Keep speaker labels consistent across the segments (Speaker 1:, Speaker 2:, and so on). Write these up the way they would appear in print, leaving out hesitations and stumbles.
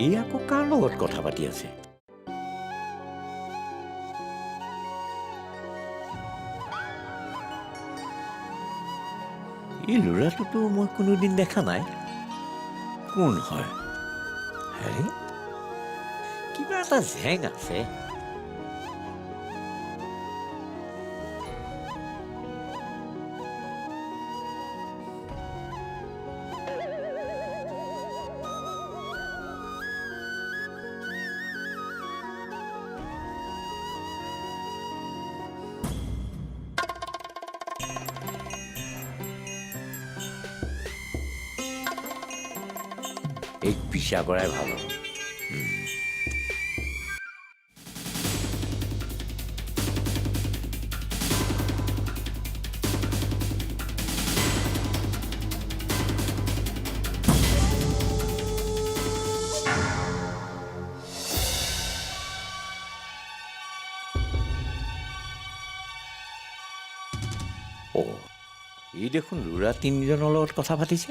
Speaker 1: এই আকৌ কাৰ লগত কথা পাতি আছে? এই ল'ৰাটোতো মই কোনোদিন দেখা নাই। কোন হয়? হেৰি, কিবা এটা জেং আছে। এই পিছা কৰাই ভাল হ'ব। এই দেখোন ল'ৰা তিনিজনৰ লগত কথা পাতিছে।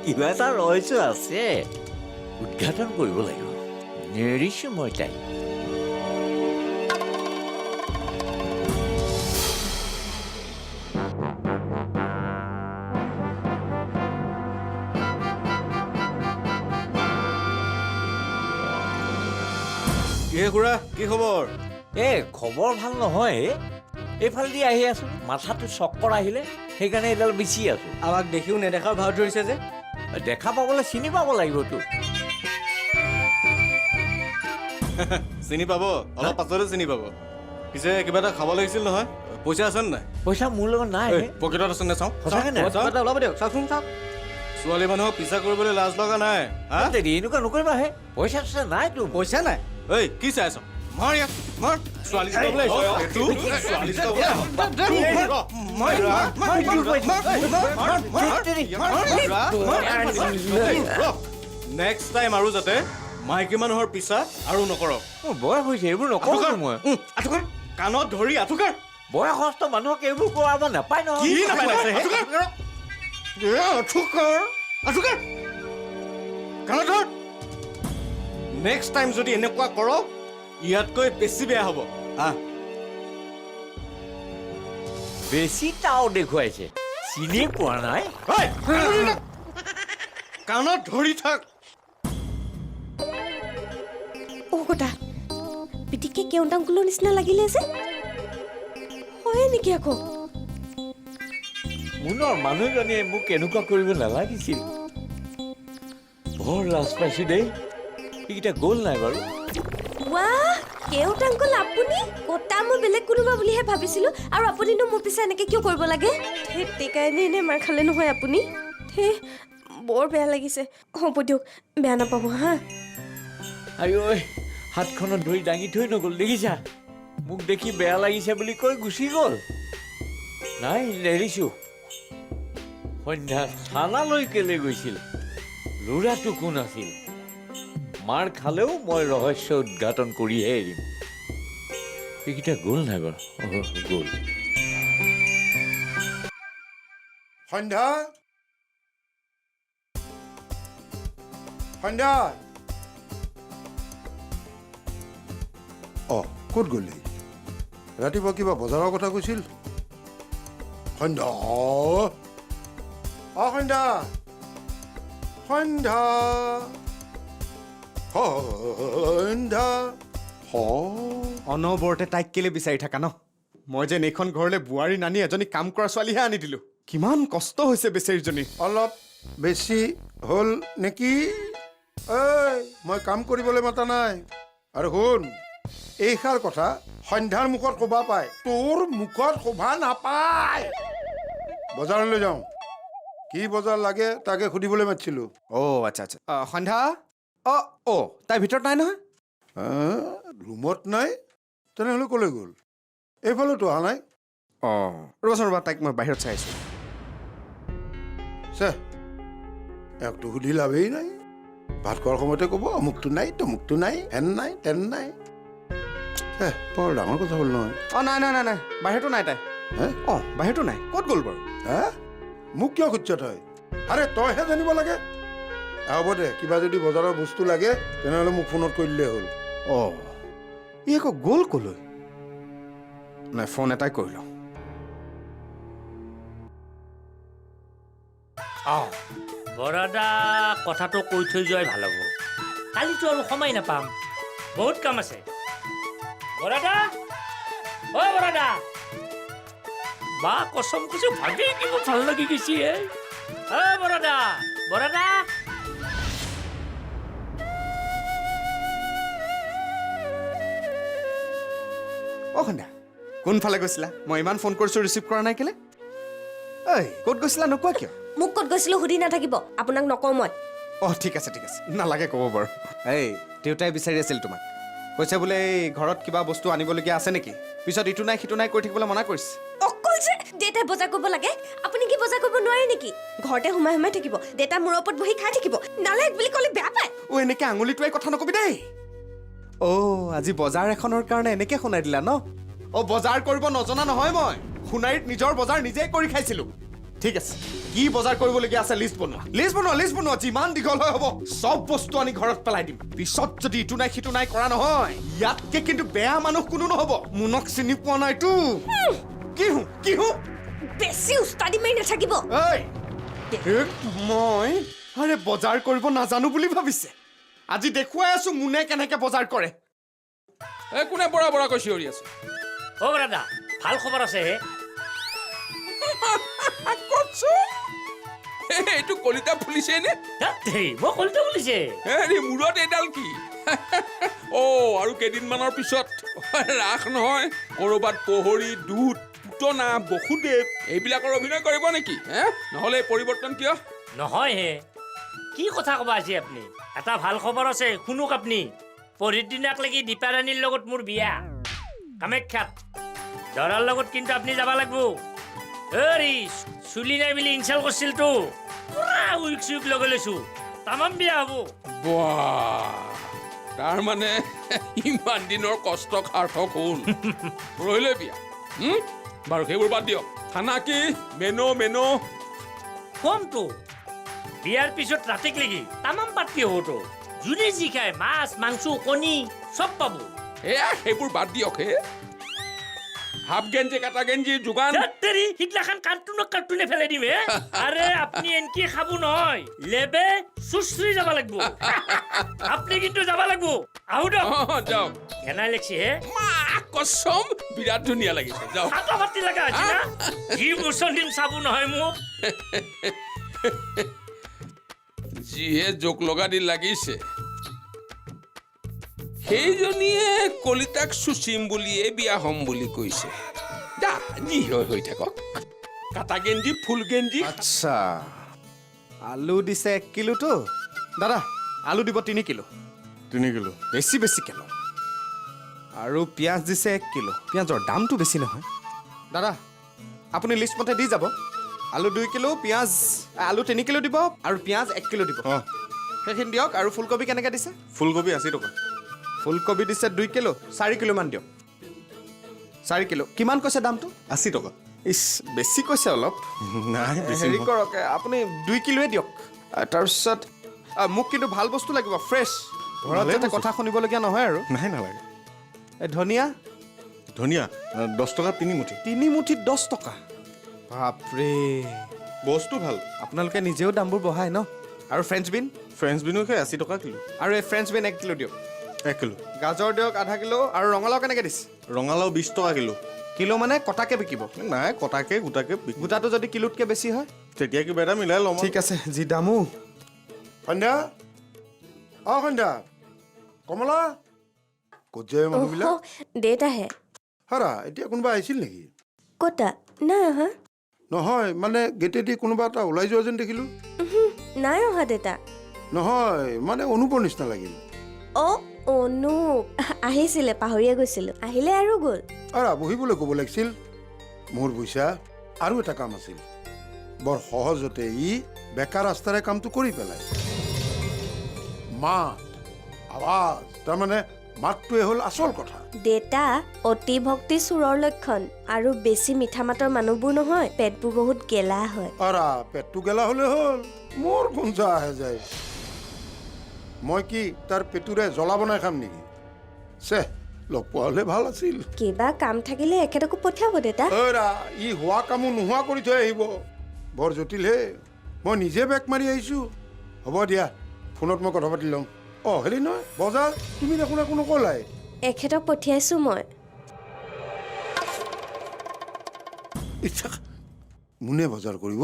Speaker 1: কিবা এটা ৰহস্য আছে, উদঘাটন কৰিব লাগিব। নেৰিছো মই তাই।
Speaker 2: খুৰা, কি খবৰ?
Speaker 1: খবৰ ভাল নহয়। এইফালেদি আহি আছো, মাথাটো চক্কৰ আহিলে, সেইকাৰণে এইডাল বিচি আছো।
Speaker 2: আমাক দেখিও নেদেখাৰ ভাও ধৰিছে যে।
Speaker 1: দেখা পাবলৈ চিনি পাব লাগিবতো।
Speaker 2: চিনি পাব, অলপ পাছতে চিনি পাব। পিছে কিবা এটা খাব লাগিছিল নহয়, পইচা আছে নাই?
Speaker 1: পইচা মোৰ লগত নাই।
Speaker 2: পকেটত আছে নে চাওঁ।
Speaker 1: সঁচাকে নাই?
Speaker 2: ওলাব দিয়ক, চাওকচোন চাওক। ছোৱালী মানুহক পিছা কৰিবলৈ লাজ লগা নাই।
Speaker 1: এনেকুৱা নকৰিবা হে, পইচা চইচা নাইতো।
Speaker 2: পইচা নাই? ঐ, কি চাই আছ? মাৰ ইয়াক, মাৰ। ছোৱালী চাবলৈ নেক্সট টাইম আৰু যাতে মাইকী মানুহৰ পিছা আৰু নকৰক।
Speaker 1: মোৰ বয়স হৈছে, এইবোৰ নকৰো মই।
Speaker 2: আঁঠুকাৰ, কাণত ধৰি আঁঠুকাৰ।
Speaker 1: বয়সস্থ মানুহক এইবোৰ কৰাব নাপায় নহয়।
Speaker 2: কি নাপায়? আঁঠুকাৰ, কাণত ধৰ। নেক্সট টাইম যদি এনেকুৱা কৰ, ইয়াতকৈ বেছি বেয়া হ'ব।
Speaker 1: বেছি তাও দেখুৱাইছে, চিনি পোৱা নাই।
Speaker 2: কাণত ধৰি থাক।
Speaker 3: কটা পিটিকে কেউণ্টাংকুলৰ নিচিনা লাগিলে যে, হয় নেকি? আকৌ
Speaker 1: মুনৰ মানুহজনীয়ে মোক এনেকুৱা কৰিব নালাগিছিল। বৰ লাজ পাইছো দেই। এইকেইটা গ'ল নাই বাৰু?
Speaker 3: ৱাহ, কেউটাংকুল আপুনি? কটা মই বেলেগ কোনোবা বুলিহে ভাবিছিলো। আৰু আপুনিনো মোৰ পিছে এনেকে কিয় কৰিব লাগে? টেকাইনে এনে মাৰ খালে নহয় আপুনি। বৰ বেয়া লাগিছে। হ'ব দিয়ক, বেয়া নাপাব হা।
Speaker 1: আইঐ, হাতখনত ধৰি দাঙি থৈ নগ'ল, দেখিছা? মোক দেখি বেয়া লাগিছে বুলি কৈ গুচি গ'ল। নাই, নেৰিছো। সন্ধ্যা থানালৈ কেলে গৈছিল? ল'ৰাটো কোন আছিল? মাৰ খালেও মই ৰহস্য উদঘাটন কৰিহে এৰিম। এইকেইটা গ'ল নাই বাৰু? গ'ল।
Speaker 4: সন্ধ্যা, সন্ধ্যা। ক'ত গ'লি? ৰাতিপুৱা কিবা বজাৰৰ কথা কৈছিল। সন্ধ্যা, সন্ধ্যা, সন্ধ্যা, সন্ধ্যা।
Speaker 2: অনবৰতে তাইক কেলে বিচাৰি থাকা ন? মই যেন এইখন ঘৰলৈ বোৱাৰী নানি এজনী কাম কৰা ছোৱালীহে আনি দিলো। কিমান কষ্ট হৈছে বেচেৰীজনী।
Speaker 4: অলপ বেছি হ'ল নেকি? মই কাম কৰিবলৈ মাতা নাই। আৰু শুন, এইষাৰ কথা সন্ধ্যাৰ মুখত শোভা পায়, তোৰ মুখত শোভা নাপায়। বজাৰলৈ যাওঁ, কি বজাৰ লাগে তাকে সুধিবলৈ মাতিছিলো।
Speaker 2: আচ্ছা আচ্ছা। সন্ধ্যা, তাই ভিতৰত নাই নহয়?
Speaker 4: ৰুমত নাই? তেনেহ'লে ক'লৈ গ'ল? এইফালেতো অহা নাই।
Speaker 2: ৰ'বাচোন ৰ'বা, তাইক মই বাহিৰত চাই আছোঁ।
Speaker 4: একটো সুধি লাভেই নাই। ভাত খোৱাৰ সময়তে ক'ব অমুকটো নাই, তমুকটো নাই, হেন নাই, তেন নাই। বৰ ডাঙৰ কথা হ'ল নহয়।
Speaker 2: নাই নাই নাই নাই, বাহিৰতো নাই তাই। বাহিৰতো নাই। ক'ত গ'ল বাৰু?
Speaker 4: মোক কিয় খুচ্ছ তই? আৰে তইহে জানিব লাগে। হ'ব দে কিবা যদি বজাৰৰ বস্তু লাগে তেনেহ'লে মোক ফোনত কৰি দিলেই হ'ল
Speaker 2: অঁ ই আকৌ গ'ল ক'লৈ নাই ফোন এটাই কৰি লওঁ
Speaker 5: অঁ বৰাদা কথাটো কৈ থৈ যোৱাই ভাল হ'ব কালিতো আৰু সময় নাপাম বহুত কাম আছে বৰাদা অ বৰাদা বা কচম কিছু ভাবি কিবা ভাল লাগি গৈছে অ বৰাদা বৰাদা
Speaker 2: অঁ সন্ধ্যা কোনফালে গৈছিলা মই ইমান ফোন কৰিছোঁ ৰিচিভ কৰা নাই কেলে ঐ ক'ত গৈছিলা নোকোৱা কিয়
Speaker 3: মোক ক'ত গৈছিলোঁ সুধি নাথাকিব আপোনাক নকওঁ মই
Speaker 2: অঁ ঠিক আছে নালাগে ক'ব বাৰু এই দেউতাই বিচাৰি আছিল তোমাক কৈছে বোলে এই ঘৰত কিবা বস্তু আনিবলগীয়া আছে নেকি পিছত ইটো নাই সিটো নাই কৰি থাকিবলৈ মানা কৰিছে
Speaker 3: অকল যে দেউতাই বজাৰ কৰিব লাগে আপুনি কি বজাৰ কৰিব নোৱাৰে নেকি ঘৰতে সোমাই সোমাই থাকিব দেউতা মূৰৰ ওপৰত বহি খাই থাকিব নালাগে বুলি ক'লে বেয়া পায়
Speaker 2: অ' এনেকৈ আঙুলিটোৱাই কথা নকবি দেই অ' আজি বজাৰ এখনৰ কাৰণে এনেকৈ শুনাই দিলা ন অ' বজাৰ কৰিব নজনা নহয় মই সোণাৰীত নিজৰ বজাৰ নিজেই কৰি খাইছিলোঁ ঠিক আছে কি বজাৰ কৰিবলগীয়া আছে লিষ্ট বনোৱা যিমান দীঘল হয় হ'ব চব বস্তু আনি ঘৰত পেলাই দিম পিছত যদি ইটো নাই সিটো নাই কৰা নহয় ইয়াতকে কিন্তু বেয়া মানুহ কোনো নহ'ব মোনক চিনি পোৱা নাইতো কি হো
Speaker 3: বেছি উস্তাদি মাৰি নাথাকিব
Speaker 2: মই আৰে বজাৰ কৰিব নাজানো বুলি ভাবিছে আজি দেখুৱাই আছো মোনে কেনেকে বজাৰ কৰে
Speaker 6: কোনে বৰা বৰা কৈ চিঞৰি আছে
Speaker 5: অ বৰাদা ভাল খবৰ আছে হে
Speaker 6: এইটো কলিতা ফুলিছে নে
Speaker 5: মই কলিতা ফুলিছে
Speaker 6: হেৰি মূৰত এইডাল কি আৰু কেইদিনমানৰ পিছত ৰাস নহয় ক'ৰবাত পহৰি দুধ পুতনা বসুদেৱ এইবিলাকৰ অভিনয় কৰিব নেকি নহ'লে পৰিৱৰ্তন কিয়
Speaker 5: নহয় হে কি কথা ক'বা আজি আপুনি এটা ভাল খবৰ আছে শুনক আপুনি পঢ়িৰ দিনাক লাগি দীপাৰাণীৰ লগত মোৰ বিয়া কামাখ্যাত দৰাৰ লগত কিন্তু আপুনি যাব লাগিব হেৰি চুলি নাই বুলি ইনচাল কৰিছিলতো পুৰা উইক চুইক লগাই লৈছো তামাম বিয়া হ'ব
Speaker 6: তাৰমানে ইমান দিনৰ কষ্ট সাৰ্থক হ'ল ৰহিলে বিয়া বাৰু সেইবোৰ বাদ দিয়ক খানা কি মেনো
Speaker 5: কমতো বিয়াৰ পিছত ৰাতিক লাগি তামাম পাতি হ'বতো যোনে যি খায় মাছ মাংস কণী চব পাব
Speaker 6: এয়া সেইবোৰ বাদ দিয়ক হে হাফ গেঞ্জি কাটা গেঞ্জি যোগান
Speaker 5: সিগলাখান কাৰ্টুনে ফেলাই দিম হে আৰে আপুনি এনকি খাব নহয় লেবে সুশ্ৰী যাব লাগিব আপুনি কিন্তু যাব লাগিব আহো দিয়ক
Speaker 6: যাওক
Speaker 5: কেনাই লাগছে হে
Speaker 6: কচম বিৰাট ধুনীয়া লাগিছে যাওক
Speaker 5: হাতা পাতি লগা আছে না যি বছৰ দিন চাব নহয় মোক
Speaker 6: যিহে জোক লগা দি লাগিছে সেইজনীয়ে কলিতাক চুচিম বুলিয়ে বিয়া হ'ম বুলি কৈছে যা যি হয় হৈ থাকক কাটা গেঞ্জি ফুল গেঞ্জি
Speaker 2: আচ্ছা আলু দিছে 1 কিলোটো দাদা আলু দিব 3 কিলো
Speaker 4: 3 কিলো
Speaker 2: বেছি কিলো আৰু পিঁয়াজ দিছে 1 কিলো পিঁয়াজৰ দামটো বেছি নহয় দাদা আপুনি লিষ্ট মতে দি যাব আলু 2 কিলো পিঁয়াজ আলু 3 কিলো দিব আৰু পিঁয়াজ 1 কিলো দিব সেইখিনি দিয়ক আৰু ফুলকবি কেনেকৈ দিছে
Speaker 7: ফুলকবি 80 টকা
Speaker 2: ফুলকবি দিছে 2 কিলো 4 কিলোমান দিয়ক 4 কিলো কিমান কৈছে দামটো
Speaker 7: 80 টকা
Speaker 2: ইছ বেছি কৈছে অলপ
Speaker 7: নাই বেছি
Speaker 2: হেৰি
Speaker 7: নহয়।
Speaker 2: কৰক আপুনি 2 কিলোৱে দিয়ক তাৰপিছত মোক কিন্তু ভাল বস্তু লাগিব ফ্ৰেছ ঘৰত
Speaker 7: ভালেই
Speaker 2: যাতে
Speaker 7: বস্তু।
Speaker 2: কথা শুনিবলগীয়া নহয় আৰু
Speaker 7: নাই নালাগে
Speaker 2: এই ধনিয়া
Speaker 7: ধনিয়া 10 টকা 3 মুঠি
Speaker 2: 3 মুঠিত 10 টকা বাপৰে
Speaker 7: বস্তু ভাল
Speaker 2: আপোনালোকে নিজেও দামবোৰ বঢ়ায় ন আৰু ফ্ৰেঞ্চ বিন
Speaker 7: ফ্ৰেঞ্চ বিনো সেই 80 টকা কিলো
Speaker 2: আৰু এই ফ্ৰেঞ্চ বিন 1 কিলো দিয়ক
Speaker 7: 1 কিলো
Speaker 2: গাজৰ দিয়ক আধা কিলো আৰু ৰঙালাও কেনেকৈ দিছে
Speaker 7: ৰঙালাও 20 টকা কিলো
Speaker 2: কিলো মানে কটাকে বিকিব
Speaker 7: নাই কটাকে গোটাকে বিকো।
Speaker 2: গোটাটো যদি কিলোতকৈ বেছি হয়
Speaker 7: তেতিয়া কিবা এটা মিলাই ল'ম
Speaker 2: ঠিক আছে যি দামো
Speaker 4: সন্ধ্যা সন্ধ্যা কমলা ক'ত যায় মানুহবিলাক
Speaker 3: দেউতাহে
Speaker 4: হাৰা এতিয়া কোনোবা আহিছিল নেকি
Speaker 3: ক'তা নাই অহা
Speaker 4: নহয় মানে গেটেদি কোনোবা এটা ওলাই যোৱা যেন দেখিলোঁ
Speaker 3: নাই অহা দেউতা
Speaker 4: নহয় মানে অনুপৰ নিচিনা লাগিল
Speaker 3: অনুপ আহিছিলে পাহৰিয়ে গৈছিলোঁ আহিলে আৰু গ'ল
Speaker 4: বহিবলৈ ক'ব লাগিছিল মোৰ বুইছা আৰু এটা কাম আছিল বৰ সহজতে ই বেকাৰ ৰাস্তাৰে কামটো কৰি পেলায় মাত আৱাজ তাৰমানে মাতটোৱে হ'ল আচল কথা
Speaker 3: দেউতা অতি ভক্তি চোৰৰ লক্ষণ আৰু বেছি মিঠা মাতৰ মানুহবোৰ নহয় পেটবোৰ বহুত গেলা হয়
Speaker 4: পেটটো গেলা হ'লে হ'ল মোৰ কোনচা আহে যায় মই কি তাৰ পেটুৰে জ্বলা বনাই খাম নেকি চে লগ পোৱা হ'লে ভাল আছিল
Speaker 3: কিবা কাম থাকিলে এখেতকো পঠিয়াব দেতা
Speaker 4: অৰা ই হোৱা কামো নোহোৱা কৰি থৈ আহিব বৰ জটিল হে মই নিজে বেক মাৰি আহিছোঁ হ'ব দিয়া ফোনত মই কথা পাতি ল'ম অঁ হেৰি নহয় বজাৰ তুমি দেখোন একো নকলাই
Speaker 3: এখেতক পঠিয়াইছোঁ মই
Speaker 4: ইচ্ছা মোনে বজাৰ কৰিব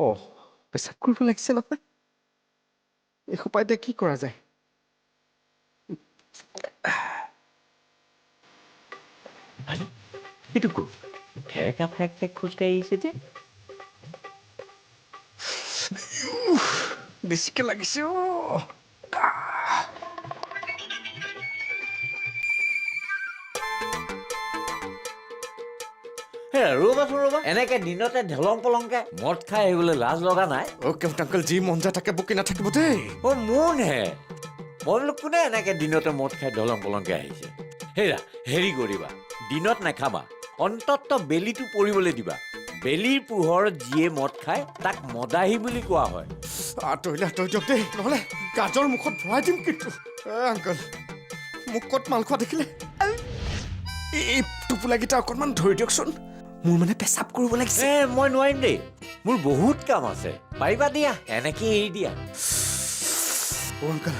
Speaker 2: অঁ পেচাব কৰিব লাগিছে নহয় এসোপা এতিয়া কি কৰা যায়
Speaker 1: এইটো কো ঠেকা ফেক ফেক খোজকাঢ়ি আহিছে যে
Speaker 2: বেছিকে লাগিছে
Speaker 1: ৰ'বা এনেকে দিনতে ঢলং পলংকে মদ খাই আহিবলৈ লাজ লগা নাই
Speaker 2: অ'কে আংকল যি মন যায় তাকে বকি নাথাকিব দেই
Speaker 1: অ' মোৰহে মই বোলো কোনে এনেকে দিনতে মদ খাই ঢলং পলংকে আহিছে হেৰি কৰিবা দিনত নাখাবা অন্তত বেলিটো পৰিবলৈ দিবা বেলিৰ পোহৰত যিয়ে মদ খায় তাক মদাহী বুলি কোৱা হয়
Speaker 2: আঁতৰিলে আঁতৰি দিয়ক দেই নহ'লে গাজৰ মুখত ভৰাই দিম কিন্তু আংকল মোক ক'ত মাল খোৱা দেখিলে এই টোপোলাকেইটা অকণমান ধৰি দিয়কচোন মোৰ মানে পেচাব কৰিব লাগিছে
Speaker 1: মই নোৱাৰিম দেই মোৰ বহুত কাম আছে পাৰিবা দিয়া এনেকে এৰি দিয়া
Speaker 2: আংকল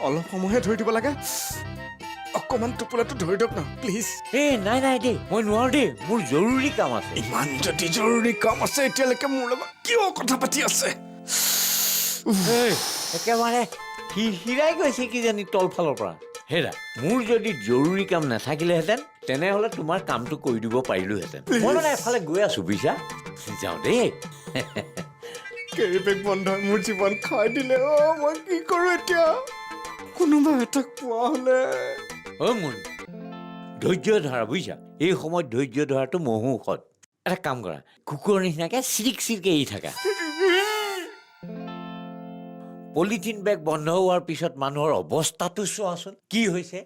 Speaker 2: অলপ সময়হে ধৰি দিব লাগে অকণমান টোপোলাটো ধৰি দিয়ক ন প্লিজ
Speaker 1: নাই দেই মই নোৱাৰো দেই মোৰ জৰুৰী কাম আছে
Speaker 2: ইমান যদি জৰুৰী কাম আছে এতিয়ালৈকে মোৰ লগত কিয় কথা পাতি আছে
Speaker 1: একেবাৰে হিৰাই গৈছে কিজানি তলফালৰ পৰা মোৰ যদি জৰুৰী কাম নাথাকিলেহেঁতেন তেনেহ'লে তোমাৰ কামটো কৰি দিব পাৰিলোহেঁতেন মই মানে এফালে গৈ আছো বুজিছা যাওঁ দেই
Speaker 2: কেৰি বেগ বন্ধই মোৰ জীৱন খাই দিলে মই কি কৰোঁ এতিয়া কোনোবা এটাক পোৱা হ'লে
Speaker 1: মোন ধৈৰ্য ধৰা বুজিছা এই সময়ত ধৈৰ্য ধৰাটো মহো ঔষধ এটা কাম কৰা কুকুৰৰ নিচিনাকে চিৰিককে এৰি থাকা পলিথিন বেগ বন্ধ হোৱাৰ পিছত মানুহৰ অৱস্থাটো চোৱাচোন কি হৈছে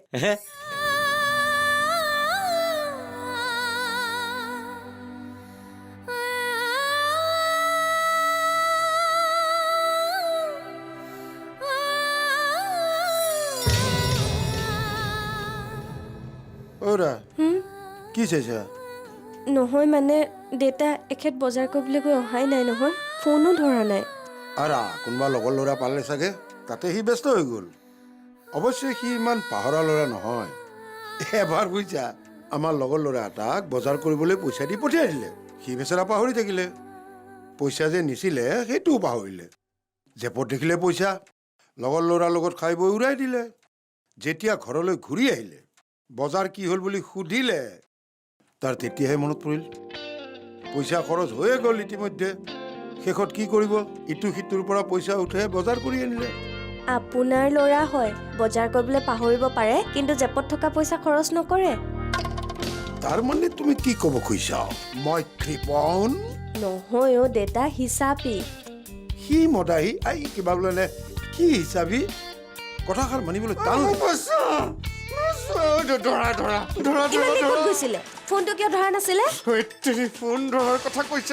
Speaker 4: অ'ৰা কি চাইছা
Speaker 3: নহয় মানে দেতা এখেত বজাৰ কৰিবলৈ গৈ অহাই নাই নহয় ফোনো ধৰা নাই
Speaker 4: আৰা কোনোবা লগৰ ল'ৰা পালে চাগে তাতে সি ব্যস্ত হৈ গ'ল অৱশ্যে সি ইমান পাহৰা ল'ৰা নহয় এবাৰ বুজিছা আমাৰ লগৰ ল'ৰা এটাক বজাৰ কৰিবলৈ পইচা দি পঠিয়াই দিলে সি বেচেৰা পাহৰি থাকিলে পইচা যে নিছিলে সেইটোও পাহৰিলে জেপত দেখিলে পইচা লগৰ ল'ৰাৰ লগত খাই বৈ উৰাই দিলে যেতিয়া ঘৰলৈ ঘূৰি আহিলে বজাৰ কি হ'ল বুলি সুধিলে তাৰ তেতিয়াহে মনত পৰিল পইচা খৰচ হৈয়ে গ'ল ইতিমধ্যে শেষত কি কৰিব ইটো সিটোৰ পৰা পইচা উঠে বজাৰ কৰি আনিলে
Speaker 3: আপোনাৰ ল'ৰা হয় বজাৰ কৰিবলৈ পাহৰিব পাৰে কিন্তু জেপত থকা পইচা খৰচ নকৰে
Speaker 4: তাৰ মানে তুমি কি ক'ব খুজিছা মই কৃপণ
Speaker 3: নহয় অ' দেতা হিচাপী
Speaker 4: সি মদাহী আই কিবা বোলে কি হিচাপী কথাষাৰ মানিবলৈ টান
Speaker 3: ইমান ক'ত গৈছিলে ফোনটো কিয় ধৰা নাছিলে
Speaker 2: ফোন ধৰাৰ কথা কৈছ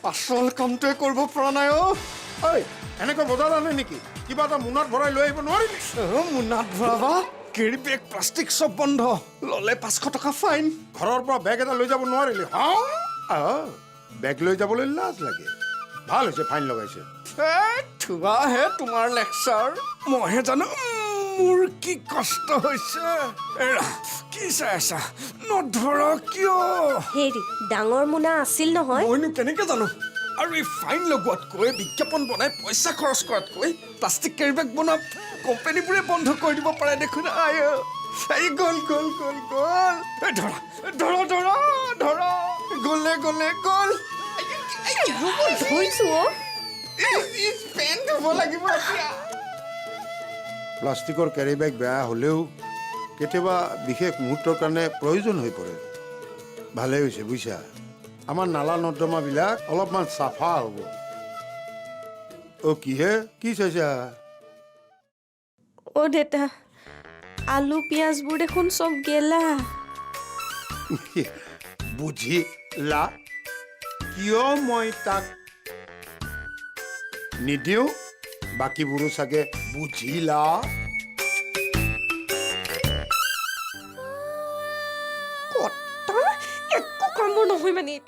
Speaker 2: আচল কামটোৱে কৰিব পৰা নাই
Speaker 4: এনেকৈ বজাৰ আনে নেকি কিবা এটা মোনাত ভৰাই লৈ আহিব নোৱাৰিলি
Speaker 2: মোনাত ভৰাবা কেৰি বেগ প্লাষ্টিক চব বন্ধ ল'লে 500 টকা ফাইন
Speaker 4: ঘৰৰ পৰা বেগ এটা লৈ যাব নোৱাৰিলি বেগ লৈ যাবলৈ লাজ লাগে ভাল হৈছে ফাইন লগাইছে
Speaker 2: থোৱাহে তোমাৰ লেকচাৰ মইহে জানো মোৰ কি কষ্ট হৈছে কি চাই আছা নধৰ কিয়
Speaker 3: হেৰি ডাঙৰ মোনা আছিল নহয়
Speaker 2: মইনো কেনেকে জানো আৰু এই ফাইন লগোৱাতকৈ বিজ্ঞাপন বনাই পইচা খৰচ কৰাতকৈ প্লাষ্টিক কেৰি বেগ বনোৱা কোম্পানীবোৰে বন্ধ কৰি দিব পাৰে দেখোন এই গ'ল ধৰা গ'লে গ'ল
Speaker 3: ধৰিছো অ'
Speaker 2: পেন ধুব লাগিব এতিয়া
Speaker 4: প্লাষ্টিকৰ কেৰি বেগ বেয়া হ'লেও কেতিয়াবা বিশেষ মুহূৰ্তৰ কাৰণে প্ৰয়োজন হৈ পৰে ভালেই হৈছে বুজিছা আমাৰ নালা নৰ্দমাবিলাক অলপমান চাফা হ'ব কিহে কি চাইছা
Speaker 3: অ' দেতা আলু পিঁয়াজবোৰ দেখোন চব গেলা
Speaker 4: বুজিলা কিয় মই তাক নিদিওঁ বাকীবোৰো চাগে বুজিলা
Speaker 3: কটা একো কামৰ নহয় মানে এইটো